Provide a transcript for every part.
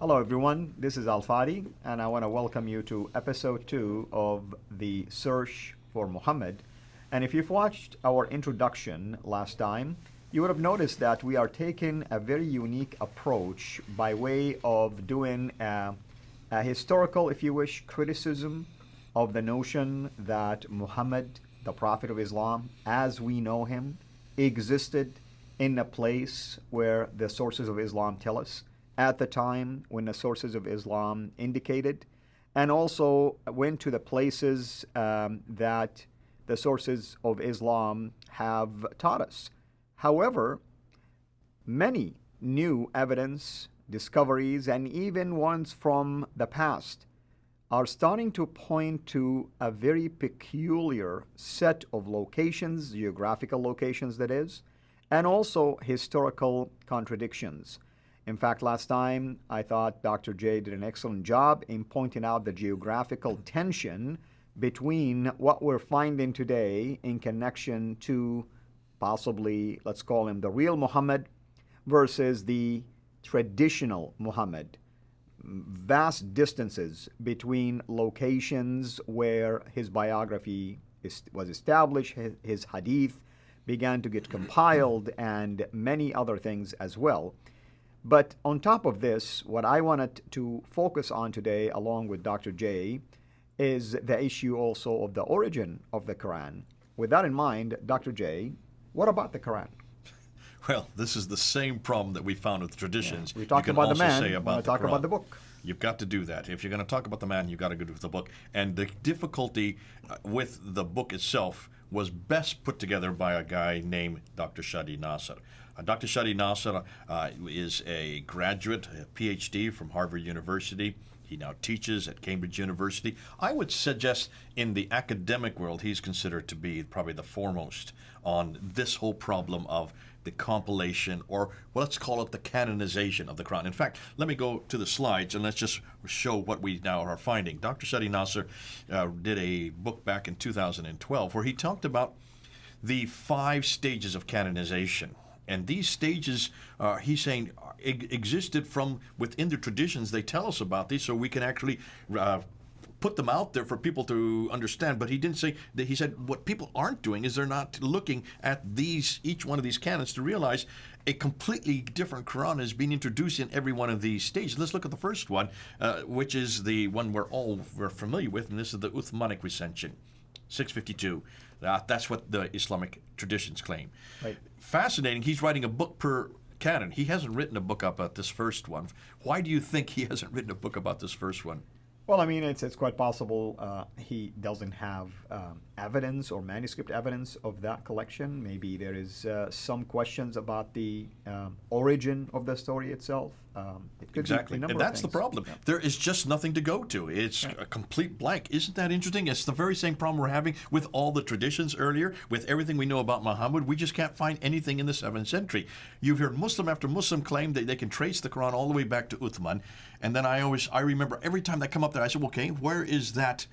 Hello everyone, this is Fadi, and I want to welcome you to episode 2 of the Search for Muhammad. And if you've watched our introduction last time, you would have noticed that we are taking a very unique approach by way of doing a historical, if you wish, criticism of the notion that Muhammad, the Prophet of Islam, as we know him, existed in a place where the sources of Islam tell us, at the time when the sources of Islam indicated, and also went to the places that the sources of Islam have taught us. However, many new evidence, discoveries, and even ones from the past are starting to point to a very peculiar set of locations, geographical locations that is, and also historical contradictions. In fact, last time I thought Dr. J did an excellent job in pointing out the geographical tension between what we're finding today in connection to possibly, let's call him the real Muhammad, versus the traditional Muhammad. Vast distances between locations where his biography was established, his hadith began to get compiled, and many other things as well. But on top of this, what I wanted to focus on today, along with Dr. J, is the issue also of the origin of the Qur'an. With that in mind, Dr. J, what about the Qur'an? Well, this is the same problem that we found with traditions. Yeah. We talked about the man, we want to talk about the book. You've got to do that. If you're going to talk about the man, you've got to go with the book. And the difficulty with the book itself was best put together by a guy named Dr. Shadi Nasser. Dr. Shadi Nasser is a graduate, a PhD from Harvard University. He now teaches at Cambridge University. I would suggest in the academic world, he's considered to be probably the foremost on this whole problem of the compilation, or well, let's call it the canonization of the Qur'an. In fact, let me go to the slides and let's just show what we now are finding. Dr. Shadi Nasser did a book back in 2012 where he talked about the 5 stages of canonization. And these stages, he's saying, existed from within the traditions. They tell us about these so we can actually put them out there for people to understand. But he didn't say that. He said what people aren't doing is they're not looking at each one of these canons to realize a completely different Qur'an is being introduced in every one of these stages. Let's look at the first one, which is the one we're familiar with, and this is the Uthmanic recension, 652. That's what the Islamic traditions claim. Right. Fascinating. He's writing a book per canon. He hasn't written a book about this first one. Why do you think he hasn't written a book about this first one? Well, I mean, it's quite possible he doesn't have evidence or manuscript evidence of that collection. Maybe there is some questions about the origin of the story itself. It could exactly, be and that's the problem. Yeah. There is just nothing to go to. It's a complete blank. Isn't that interesting? It's the very same problem we're having with all the traditions earlier, with everything we know about Muhammad. We just can't find anything in the 7th century. You've heard Muslim after Muslim claim that they can trace the Quran all the way back to Uthman. And then I remember every time they come up there, I said, okay, where is that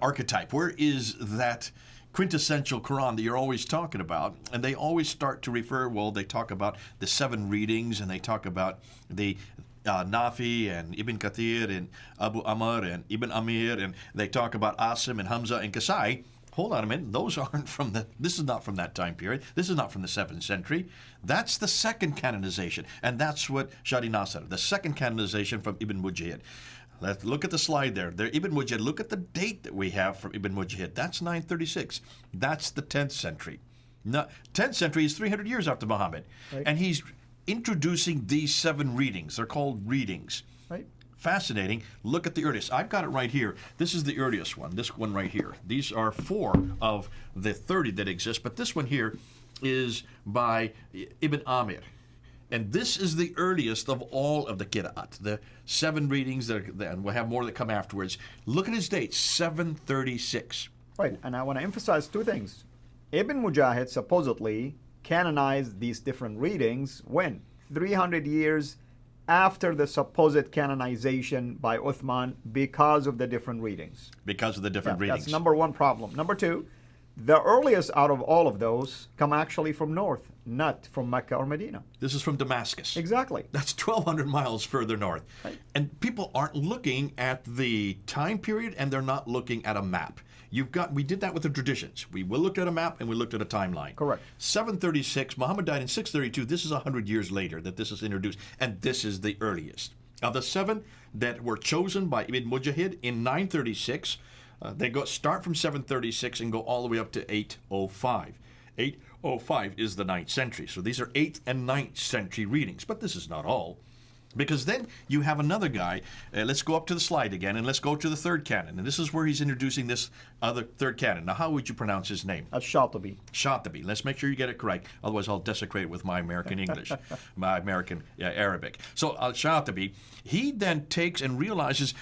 archetype? Where is that quintessential Quran that you're always talking about? And they always start to refer, they talk about the 7 readings, and they talk about the Nafi and Ibn Kathir and Abu Amr and Ibn Amir, and they talk about Asim and Hamza and Kasai. Hold on a minute, those aren't this is not from that time period. This is not from the 7th century. That's the second canonization, and that's what Shadi Nasser, the second canonization from Ibn Mujahid. Let's look at the slide there. Ibn Mujahid, look at the date that we have from Ibn Mujahid. That's 936. That's the 10th century. 10th century is 300 years after Muhammad. Right. And he's introducing these 7 readings. They're called readings. Right. Fascinating. Look at the earliest. I've got it right here. This is the earliest one, this one right here. These are 4 of the 30 that exist, but this one here is by Ibn Amir. And this is the earliest of all of the Qira'at, the 7 readings, and we'll have more that come afterwards. Look at his date, 736. Right, and I want to emphasize 2 things. Ibn Mujahid supposedly canonized these different readings when? 300 years after the supposed canonization by Uthman because of the different readings. Because of the different readings. That's number 1 problem. Number 2, The earliest out of all of those come actually from north, not from Mecca or Medina. This is from Damascus. Exactly. That's 1,200 miles further north. Right. And people aren't looking at the time period, and they're not looking at a map. We did that with the traditions. We looked at a map and we looked at a timeline. Correct. 736, Muhammad died in 632. This is 100 years later that this is introduced, and this is the earliest. Of the 7 that were chosen by Ibn Mujahid in 936, they start from 736 and go all the way up to 805. 805 is the 9th century. So these are 8th and 9th century readings. But this is not all. Because then you have another guy. Let's go up to the slide again, and let's go to the third canon. And this is where he's introducing this other third canon. Now, how would you pronounce his name? Shatibi. Shatibi. Let's make sure you get it correct. Otherwise, I'll desecrate it with my American English, my American Arabic. So Shatibi, he then takes and realizes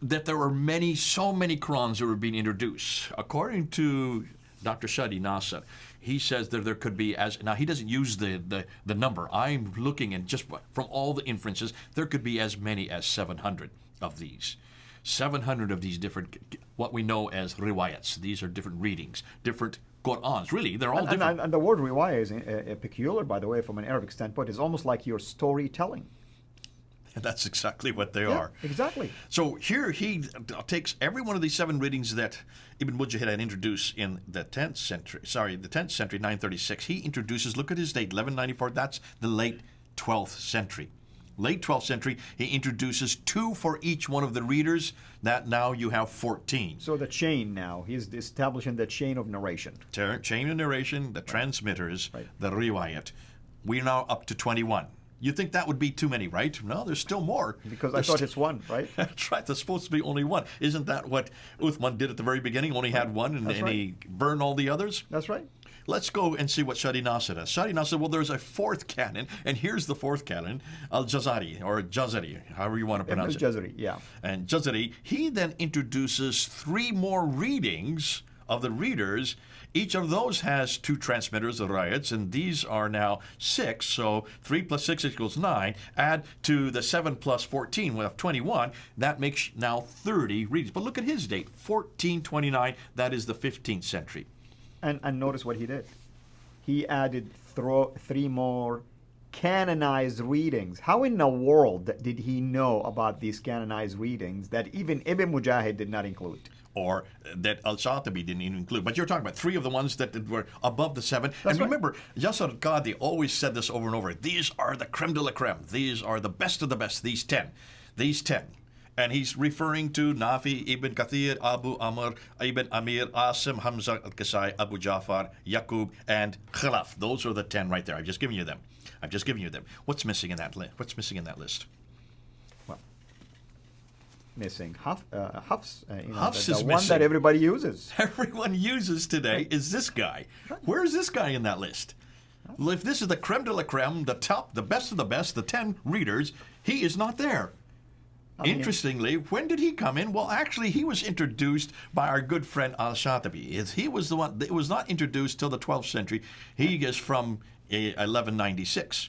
that there are so many Qur'ans that were being introduced. According to Dr. Shadi Nasser, he says that there could be now he doesn't use the number. I'm looking and just from all the inferences, there could be as many as 700 of these. 700 of these different, what we know as riwayats. These are different readings, different Qur'ans. Really, they're all different. And the word riwayah is peculiar, by the way, from an Arabic standpoint. It's almost like your storytelling. That's exactly what they are. Exactly. So here he takes every one of these 7 readings that Ibn Mujahid had introduced in the 10th century, 936. He introduces, look at his date, 1194. That's the late 12th century. Late 12th century, he introduces 2 for each one of the readers. That now you have 14. So the chain now, he's establishing the chain of narration. Chain of narration, the transmitters, the riwayat. We're now up to 21. You think that would be too many, right? No, there's still more. Because I thought it's one, right? That's right. There's supposed to be only one. Isn't that what Uthman did at the very beginning? Only had one, and he burned all the others? That's right. Let's go and see what Shadi Nasser does. Shadi Nasser, well, there's a 4th canon, and here's the 4th canon, Al-Jazari, or Jazari, however you want to pronounce it. Jazari, yeah. And Jazari, he then introduces 3 more readings of the readers. Each of those has 2 transmitters, the riots, and these are now 6. So 3 plus 6 equals 9. Add to the 7 plus 14, we have 21. That makes now 30 readings. But look at his date, 1429. That is the 15th century. And notice what he did. He added 3 more canonized readings. How in the world did he know about these canonized readings that even Ibn Mujahid did not include? Or that Al-Shatibi didn't even include. But you're talking about 3 of the ones that were above the 7. That's and remember, Yasser Qadi always said this over and over. These are the creme de la creme. These are the best of the best, these 10. These 10. And he's referring to Nafi, Ibn Kathir, Abu Amr, Ibn Amir, Asim, Hamza al-Kasai, Abu Jafar, Yaqub, and Khalaf. Those are the 10 right there. I've just given you them. What's missing in that list? Missing Hafs, Hafs the is one missing. That everybody uses. Everyone uses today is this guy. Where is this guy in that list? Well, if this is the creme de la creme, the top, the best of the best, the 10 readers, he is not there. Interestingly, when did he come in? Well, actually, he was introduced by our good friend Al-Shatibi. He was the one. It was not introduced till the 12th century. He is from 1196.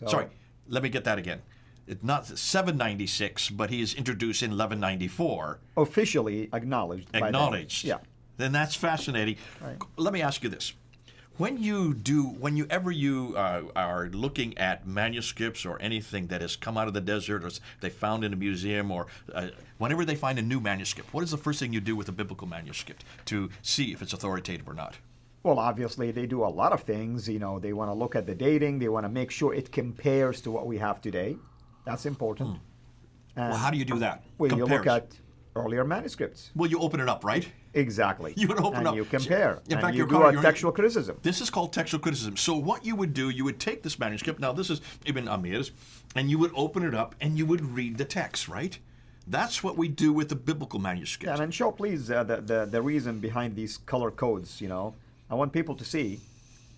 Sorry, let me get that again. It's not 796, but he is introduced in 1194. Officially acknowledged. Acknowledged. Yeah. Then that's fascinating. Right. Let me ask you this. Whenever you are looking at manuscripts or anything that has come out of the desert or they found in a museum or whenever they find a new manuscript, what is the first thing you do with a biblical manuscript to see if it's authoritative or not? Well, obviously, they do a lot of things. They want to look at the dating. They want to make sure it compares to what we have today. That's important. Well, how do you do that? Well, you look at earlier manuscripts. Well, you open it up, right? Exactly. You would open and up. You compare. In fact, you do a textual criticism. This is called textual criticism. So what you would do, you would take this manuscript. Now, this is Ibn Amir's, and you would open it up and you would read the text, right? That's what we do with the biblical manuscript. Yeah, and show, please, the reason behind these color codes. I want people to see.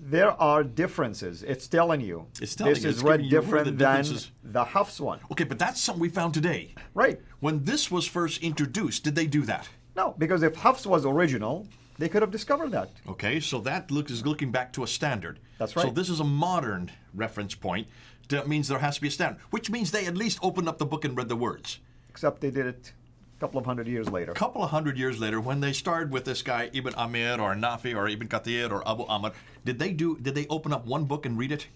There are differences. It's telling you. This is read different than the Hafs one. Okay, but that's something we found today. Right. When this was first introduced, did they do that? No, because if Hafs was original, they could have discovered that. Okay, so that is looking back to a standard. That's right. So this is a modern reference point. That means there has to be a standard, which means they at least opened up the book and read the words. Except they did it couple of hundred years later. A couple of hundred years later, when they started with this guy Ibn Amir or Nafi or Ibn Kathir or Abu Amr, did they open up one book and read it?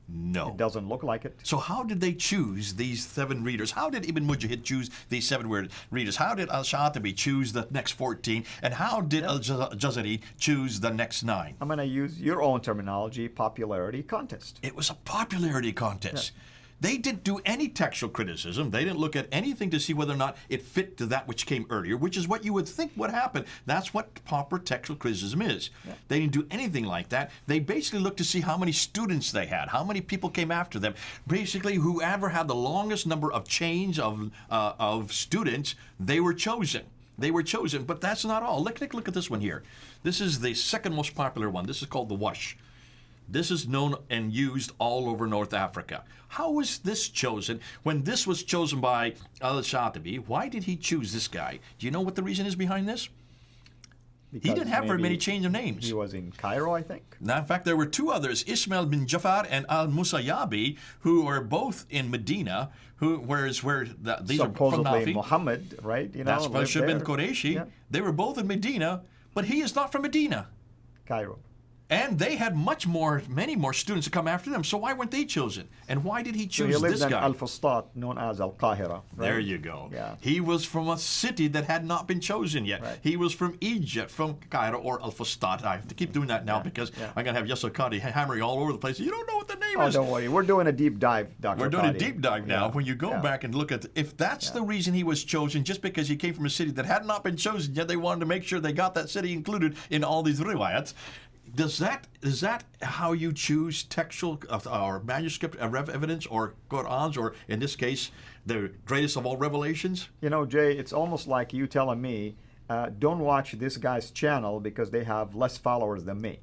No. It doesn't look like it. So how did they choose these 7 readers? How did Ibn Mujahid choose these 7 readers? How did Al-Shatibi choose the next 14? And how did Al-Jazari choose the next 9? I'm going to use your own terminology, popularity contest. It was a popularity contest. Yeah. They didn't do any textual criticism. They didn't look at anything to see whether or not it fit to that which came earlier, which is what you would think would happen. That's what proper textual criticism is. Yeah. They didn't do anything like that. They basically looked to see how many students they had, how many people came after them. Basically, whoever had the longest number of chains of students, they were chosen. They were chosen, but that's not all. Look at this one here. This is the second most popular one. This is called the Wash. This is known and used all over North Africa. How was this chosen? When this was chosen by Al-Shatibi, why did he choose this guy? Do you know what the reason is behind this? Because he didn't have very many change of names. He was in Cairo, I think. Now, in fact, there were 2 others, Ismail bin Jafar and Al-Musayyabi, who were both in Medina, these are from supposedly Muhammad, right? That's Bashir bin Qurayshi. Yeah. They were both in Medina, but he is not from Medina. Cairo. And they had many more students to come after them. So why weren't they chosen? And why did he choose this guy? He lived in Al-Fustat, known as Al-Qahira. Right? There you go. Yeah. He was from a city that had not been chosen yet. Right. He was from Egypt, from Cairo or Al-Fustat. I have to keep doing that now because I'm going to have Yasser Qadi hammering all over the place. You don't know what the name is. Oh, don't worry. We're doing a deep dive, Dr. We're doing Qadi. a deep dive now. When you go back and look at, if that's the reason he was chosen, just because he came from a city that had not been chosen yet, they wanted to make sure they got that city included in all these riwayats. Is that how you choose textual or manuscript evidence or Qur'ans, or in this case, the greatest of all revelations? You know, Jay, it's almost like you telling me, don't watch this guy's channel because they have less followers than me.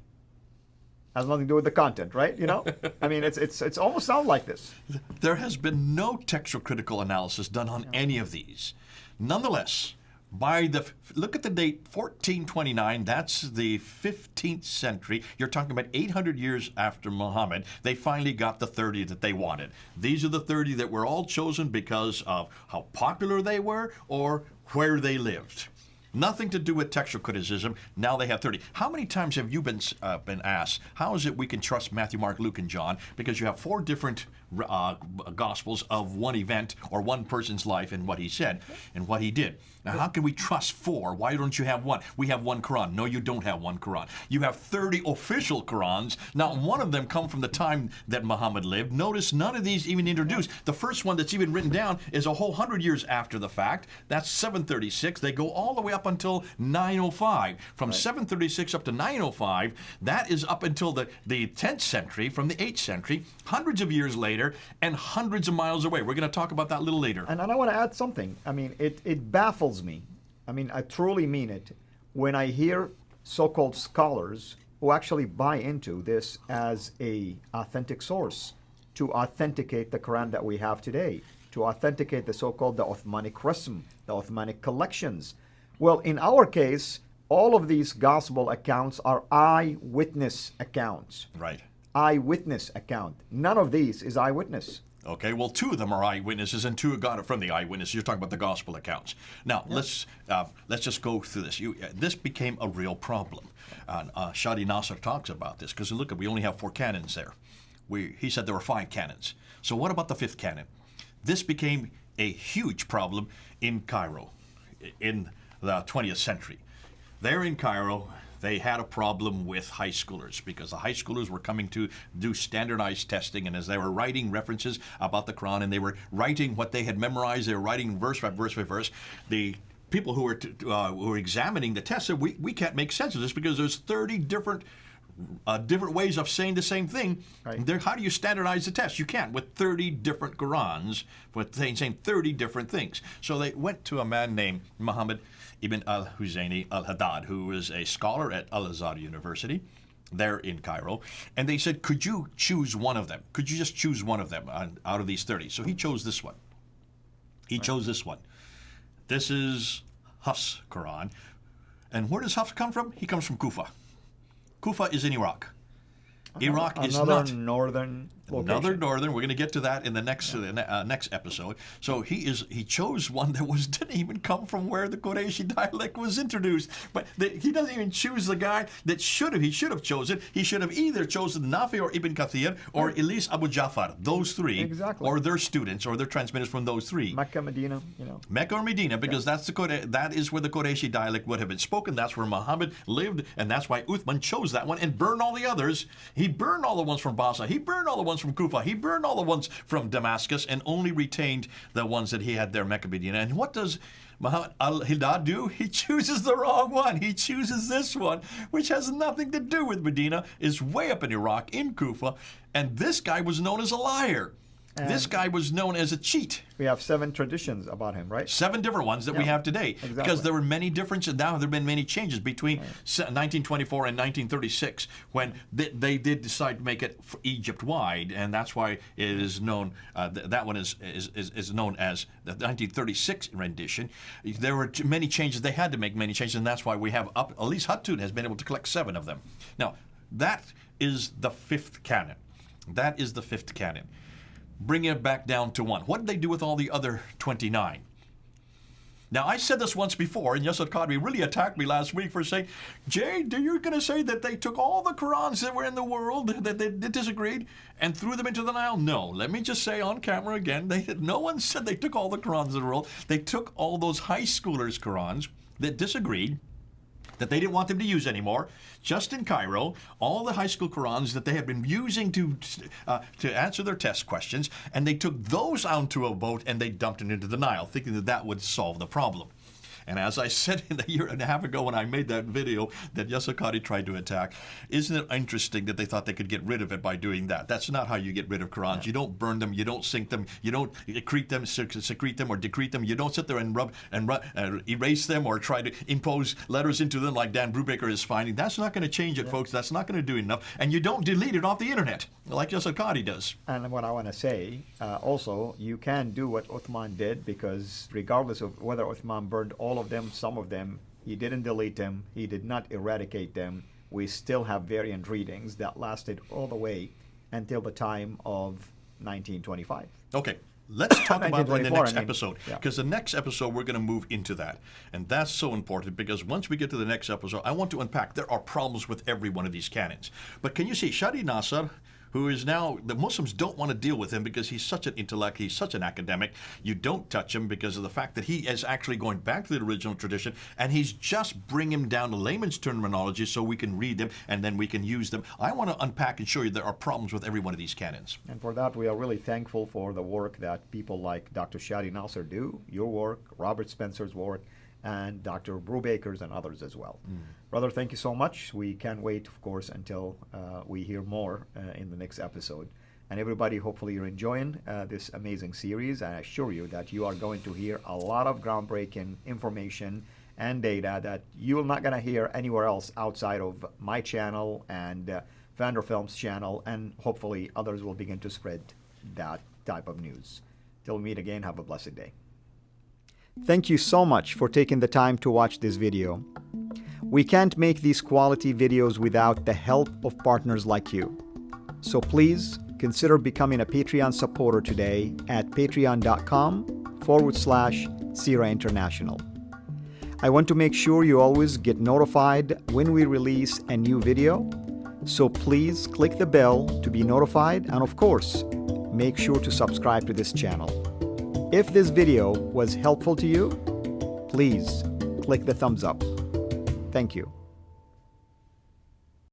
Has nothing to do with the content, right? You know, I mean, it's almost sound like this. There has been no textual critical analysis done on any of these. Nonetheless, look at the date 1429, that's the 15th century. You're talking about 800 years after Muhammad. They finally got the 30 that they wanted. These are the 30 that were all chosen because of how popular they were or where they lived. Nothing to do with textual criticism. Now they have 30. How many times have you been asked, how is it we can trust Matthew, Mark, Luke, and John? Because you have 4 different gospels of one event or one person's life and what he said and what he did. Now, how can we trust 4? Why don't you have 1? We have 1 Qur'an. No, you don't have 1 Qur'an. You have 30 official Qur'ans. Not one of them come from the time that Muhammad lived. Notice none of these even introduced. The first one that's even written down is a whole 100 years after the fact. That's 736. They go all the way up until 905. From 736 up to 905, that is up until the 10th century, from the 8th century, hundreds of years later, and hundreds of miles away. We're going to talk about that a little later. And I want to add something. I mean, it baffles me. I mean, I truly mean it when I hear so-called scholars who actually buy into this as a authentic source to authenticate the Quran that we have today, to authenticate the so-called the Uthmanic Rasm, the Uthmanic collections. Well, in our case, all of these gospel accounts are eyewitness accounts. Right. Eyewitness account. None of these is eyewitness. Okay, well, 2 of them are eyewitnesses, and 2 got it from the eyewitnesses. You're talking about the gospel accounts. Now, let's just go through this. This became a real problem. Shadi Nasser talks about this, because look, we only have 4 canons there. He said there were 5 canons. So what about the 5th canon? This became a huge problem in Cairo in the 20th century. There in Cairo, they had a problem with high schoolers because the high schoolers were coming to do standardized testing, and as they were writing references about the Quran and they were writing what they had memorized, they were writing verse by verse by verse, the people who were examining the test said, we can't make sense of this because there's 30 different ways of saying the same thing. Right. How do you standardize the test? You can't with 30 different Qurans saying 30 different things. So they went to a man named Muhammad Ibn al-Husaini al-Haddad, who was a scholar at Al-Azhar University there in Cairo, and they said, could you choose one of them? Could you just choose one of them out of these 30? So he chose this one. He chose this one. This is Hafs' Quran. And where does Hafs come from? He comes from Kufa. Kufa is in Iraq. Iraq is not northern Another northern. We're going to get to that in the next next episode. So he chose one that didn't even come from where the Qurayshi dialect was introduced. But he doesn't even choose the guy that should have. He should have chosen. He should have either chosen Nafi or Ibn Kathir or Ilis Abu Ja'far. Those three, exactly, or their students or their transmitters from those three. Mecca, Medina, Mecca or Medina, because that is where the Qurayshi dialect would have been spoken. That's where Muhammad lived, and that's why Uthman chose that one and burned all the others. He burned all the ones from Basra. He burned all the ones from Kufa. He burned all the ones from Damascus and only retained the ones that he had there, Mecca, Medina. And what does Muhammad al-Hidad do? He chooses the wrong one. He chooses this one, which has nothing to do with Medina, is way up in Iraq, in Kufa, and this guy was known as a liar. And this guy was known as a cheat. We have 7 traditions about him, right? 7 different ones that we have today. Exactly. Because there were many differences. Now there have been many changes between 1924 and 1936 when they did decide to make it Egypt-wide, and that's why it is known, that one is known as the 1936 rendition. There were many changes. They had to make many changes, and that's why we have at least Hatun has been able to collect 7 of them. Now, that is the 5th canon. That is the 5th canon. Bring it back down to 1. What did they do with all the other 29? Now, I said this once before, and Yasir Qadri really attacked me last week for saying, Jay, you're going to say that they took all the Qur'ans that were in the world, that they disagreed, and threw them into the Nile? No. Let me just say on camera again, no one said they took all the Qur'ans in the world. They took all those high schoolers' Qur'ans that disagreed, that they didn't want them to use anymore, just in Cairo, all the high school Qur'ans that they had been using to answer their test questions, and they took those onto a boat and they dumped it into the Nile, thinking that that would solve the problem. And as I said a year and a half ago when I made that video that Yasir Qadri tried to attack, isn't it interesting that they thought they could get rid of it by doing that? That's not how you get rid of Qur'ans. You don't burn them, you don't sink them, you don't secrete them or decrete them. You don't sit there and erase them or try to impose letters into them like Dan Brubaker is finding. That's not going to change it, folks. That's not going to do enough. And you don't delete it off the internet like Yasir Qadri does. And what I want to say, also, you can do what Uthman did, because regardless of whether Uthman burned all of them, some of them, he didn't delete them, he did not eradicate them. We still have variant readings that lasted all the way until the time of 1925. Okay. Let's talk about it in the next episode, yeah, because the next episode we're going to move into that. And that's so important, because once we get to the next episode, I want to unpack. There are problems with every one of these canons. But can you see Shadi Nasser, who is now, the Muslims don't want to deal with him because he's such an intellect, he's such an academic. You don't touch him because of the fact that he is actually going back to the original tradition, and he's just bringing him down to layman's terminology so we can read them and then we can use them. I want to unpack and show you there are problems with every one of these canons. And for that, we are really thankful for the work that people like Dr. Shadi Nasser do, your work, Robert Spencer's work, and Dr. Brubaker's and others as well. Brother, thank you so much. We can't wait, of course, until we hear more in the next episode. And everybody, hopefully you're enjoying this amazing series. I assure you that you are going to hear a lot of groundbreaking information and data that you're not going to hear anywhere else outside of my channel and Vander Films channel, and hopefully others will begin to spread that type of news. Till we meet again, have a blessed day. Thank you so much for taking the time to watch this video. We can't make these quality videos without the help of partners like you. So please consider becoming a Patreon supporter today at patreon.com/CIRA International. I want to make sure you always get notified when we release a new video. So please click the bell to be notified, and of course, make sure to subscribe to this channel. If this video was helpful to you, please click the thumbs up. Thank you.